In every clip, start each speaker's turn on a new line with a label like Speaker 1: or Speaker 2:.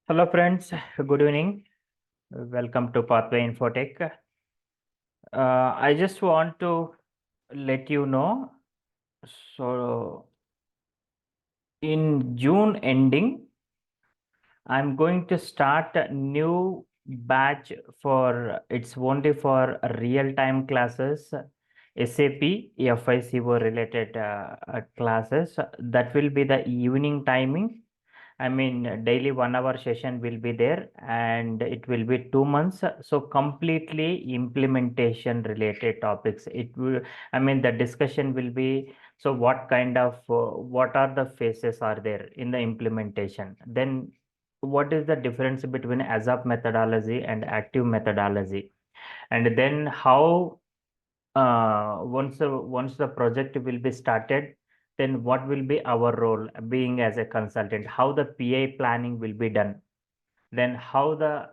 Speaker 1: Hello friends, good evening. Welcome to Pathway Infotech. I just want to let you know, so in June ending, I'm going to start a new batch for it's only for real-time classes, SAP, FICO related classes. That will be the evening timing. I mean, daily 1 hour session will be there and it will be 2 months. So completely implementation related topics. It will, I mean, the discussion will be, so what are the phases are there in the implementation? Then what is the difference between ASAP methodology and active methodology? And then how once the project will be started, then what will be our role being as a consultant, how the PI planning will be done, then how the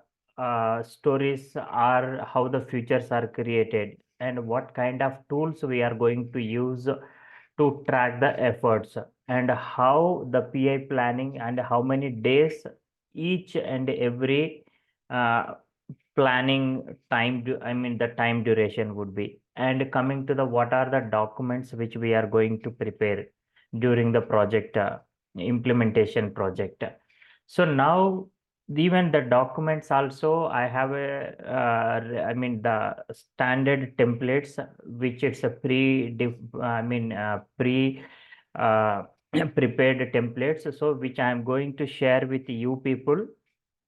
Speaker 1: stories are, how the futures are created, and what kind of tools we are going to use to track the efforts, and how the PI planning and how many days each and every uh, planning I mean the time duration would be, and coming to the what are the documents which we are going to prepare during the project implementation project. So now even the documents also I have a I mean the standard templates which it's a pre uh, prepared templates, so which I am going to share with you people.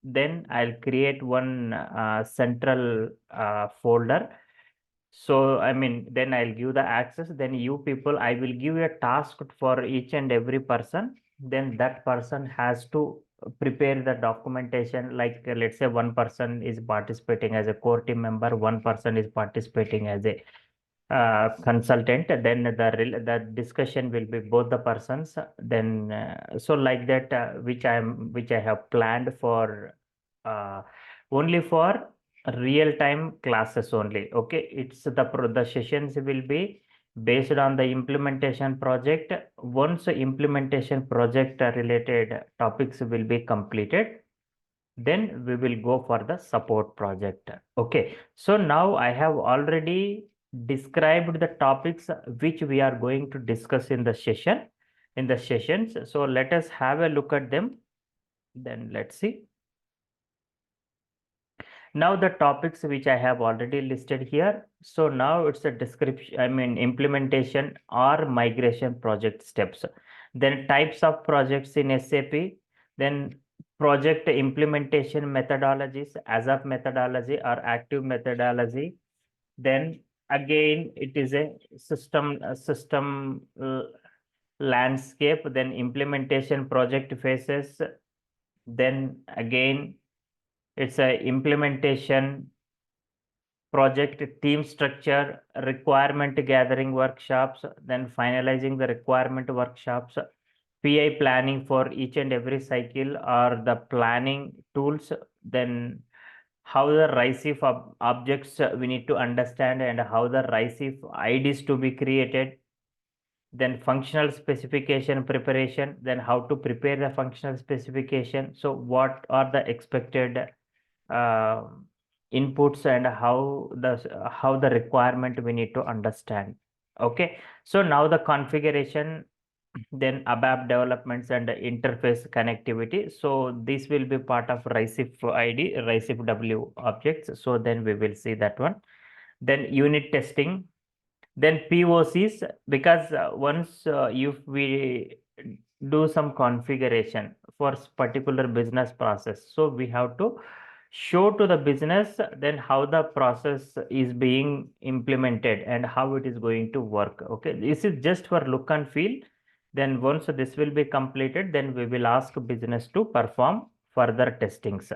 Speaker 1: Then I'll create one central folder. So I mean, then I'll give the access. Then you people, I will give a task for each and every person. Then that person has to prepare the documentation. Like let's say one person is participating as a core team member, one person is participating as a consultant. Then the discussion will be both the persons. Then so like that, which I have planned for uh, only for real time classes only. Okay, it's the sessions will be based on the implementation project. Once the implementation project related topics will be completed, then we will go for the support project. Okay, so now I have already described the topics which we are going to discuss in the sessions. So let us have a look at them. Then let's see. Now the topics which I have already listed here. So now it's a description, I mean implementation or migration project steps. Then types of projects in SAP, then project implementation methodologies, ASAP methodology or active methodology. Then again it is a system landscape, then implementation project phases. Then again it's a implementation project team structure, requirement gathering workshops, then finalizing the requirement workshops, PI planning for each and every cycle or the planning tools, then how the RICE objects we need to understand and how the RICE IDs to be created, then functional specification preparation, then how to prepare the functional specification. So what are the expected uh, inputs and how the requirement we need to understand. Okay, so now the configuration, then ABAP developments and interface connectivity. So this will be part of RICE ID, RICE W objects. So then we will see that one. Then unit testing, then POCs, because once if we do some configuration for particular business process, so we have to show to the business then how the process is being implemented and how it is going to work. Okay, this is just for look and feel. Then once this will be completed, then we will ask business to perform further testings.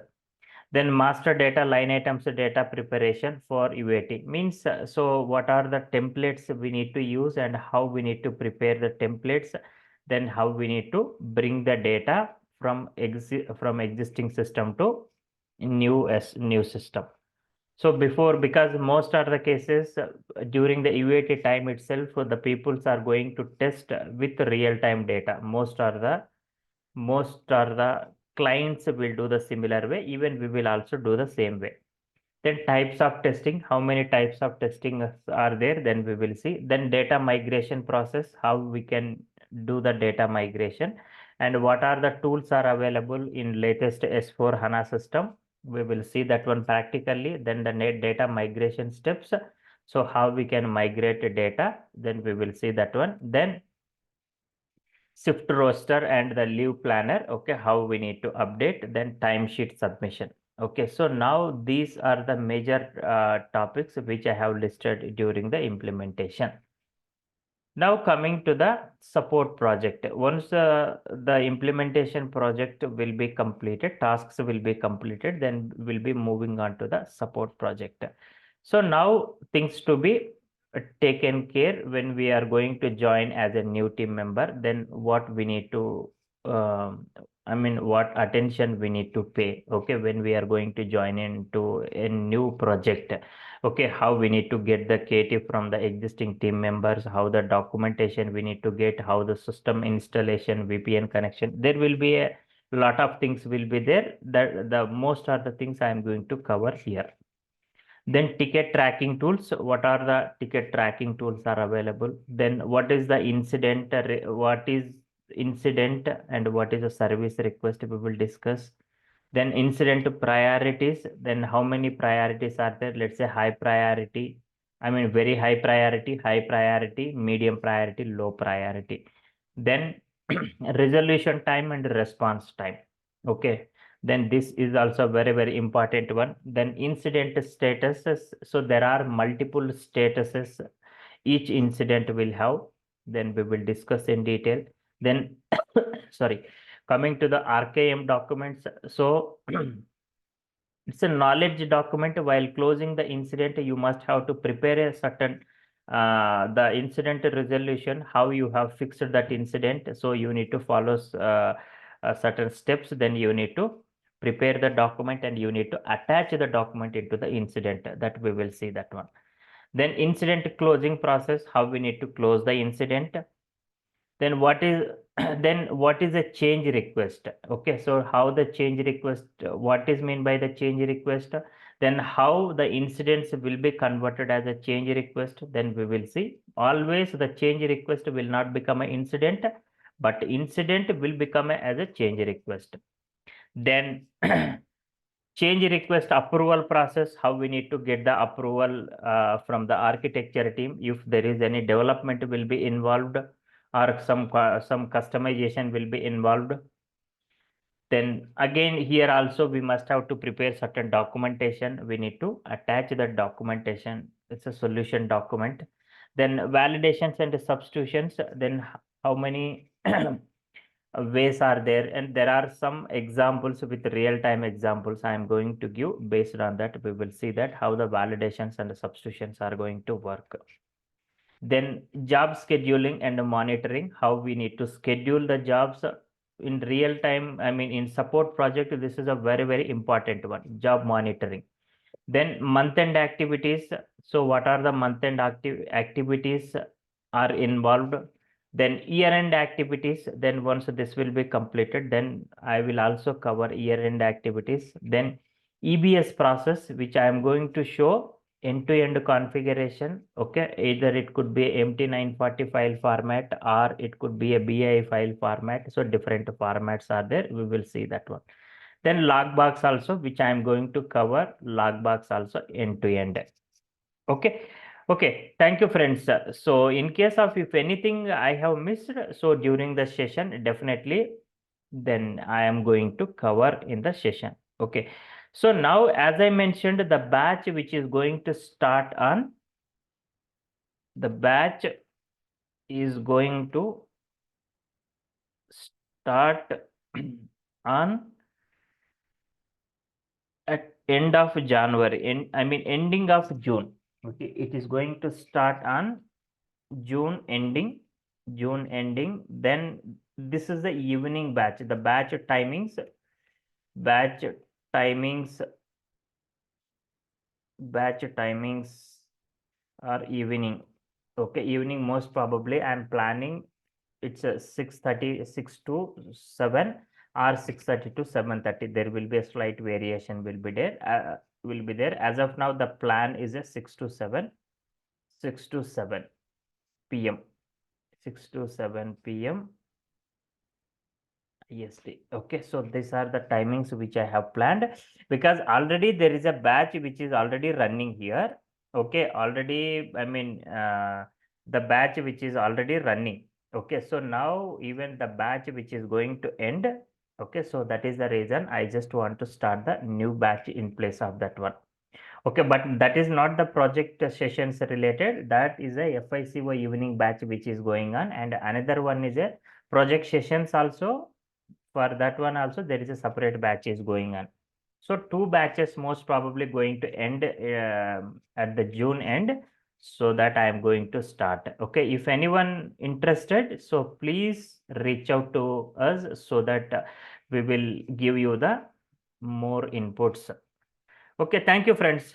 Speaker 1: Then master data line items data preparation for UAT means, so what are the templates we need to use and how we need to prepare the templates, then how we need to bring the data from existing system to new system. So before, because most are the cases during the UAT time itself, the peoples are going to test with real time data. Most are the clients will do the similar way, even we will also do the same way. Then types of testing, how many types of testing are there, then we will see. Then data migration process, how we can do the data migration, and what are the tools are available in latest S4 HANA system. We will see that one practically. Then the net data migration steps, so how we can migrate data, then we will see that one. Then shift roster and the leave planner, okay, how we need to update. Then timesheet submission. Okay, so now these are the major topics which I have listed during the implementation. Now coming to the support project. Once the implementation project will be completed, tasks will be completed, then we'll be moving on to the support project. So now things to be taken care when we are going to join as a new team member, then what we need to, what attention we need to pay, okay, when we are going to join into a new project. Okay, how we need to get the KT from the existing team members, how the documentation we need to get, how the system installation, VPN connection. There will be a lot of things will be there. That the most are the things I am going to cover here. Then ticket tracking tools. What are the ticket tracking tools are available? Then what is the incident? What is incident and what is a service request? We will discuss. Then incident priorities, then how many priorities are there? Let's say high priority, very high priority, medium priority, low priority. Then resolution time and response time. Okay, then this is also very, very important one. Then incident statuses. So there are multiple statuses each incident will have. Then we will discuss in detail. Then sorry, coming to the RKM documents. So it's a knowledge document. While closing the incident, you must have to prepare a certain the incident resolution, how you have fixed that incident. So you need to follow certain steps. Then you need to prepare the document and you need to attach the document into the incident. That we will see that one. Then incident closing process, how we need to close the incident. Then what is then what is a change request? Okay, so how the change request, what is mean by the change request? Then how the incidents will be converted as a change request, then we will see. Always the change request will not become an incident, but incident will become as a change request. Then change request approval process, how we need to get the approval from the architecture team if there is any development will be involved or some customization will be involved. Then again here also we must have to prepare certain documentation. We need to attach the documentation. It's a solution document. Then validations and substitutions. Then how many ways are there, and there are some examples with real-time examples I am going to give. Based on that, we will see that how the validations and the substitutions are going to work. Then job scheduling and monitoring, how we need to schedule the jobs in real time. In support project, this is a very, very important one, job monitoring. Then month-end activities. So what are the month-end activities are involved? Then year-end activities. Then once this will be completed, then I will also cover year-end activities. Then EBS process, which I am going to show end-to-end configuration. Okay, either it could be MT940 file format or it could be a BI file format. So different formats are there. We will see that one. Then logbox also, which I am going to cover logbox also end to end. Okay. Okay. Thank you, friends. So in case of if anything I have missed, so during the session, definitely then I am going to cover in the session. Okay. So now, as I mentioned, the batch which is going to start on, the batch is going to start on at end of January, ending of June. Okay, it is going to start on June ending, June ending. Then this is the evening batch. The batch timings, batch timings are evening. Okay, evening most probably I'm planning it's a 6:30, 6 to 7, or 6:30 to 7:30. There will be a slight variation will be there. As of now, the plan is a 6 to 7 p.m. 6 to 7 p.m. EST. Okay, so these are the timings which I have planned, because already there is a batch which is already running here. Okay, already, the batch which is already running. Okay, so now even the batch which is going to end. Okay, so that is the reason I just want to start the new batch in place of that one. Okay, but that is not the project sessions related. That is a FICO evening batch which is going on, and another one is a project sessions also. For that one also there is a separate batch is going on. So two batches most probably going to end at the June end, so that I am going to start. Okay, if anyone interested, so please reach out to us so that we will give you the more inputs. Okay, thank you friends.